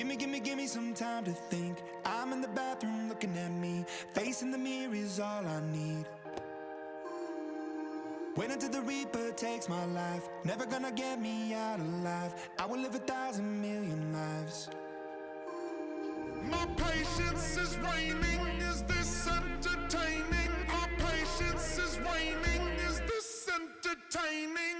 Give me some time to think. I'm in the bathroom looking at me. Facing the mirror is all I need. Wait until the Reaper takes my life. Never gonna get me out alive. I will live 1,000,000,000 lives. My patience is waning. Is this entertaining? My patience is waning. Is this entertaining?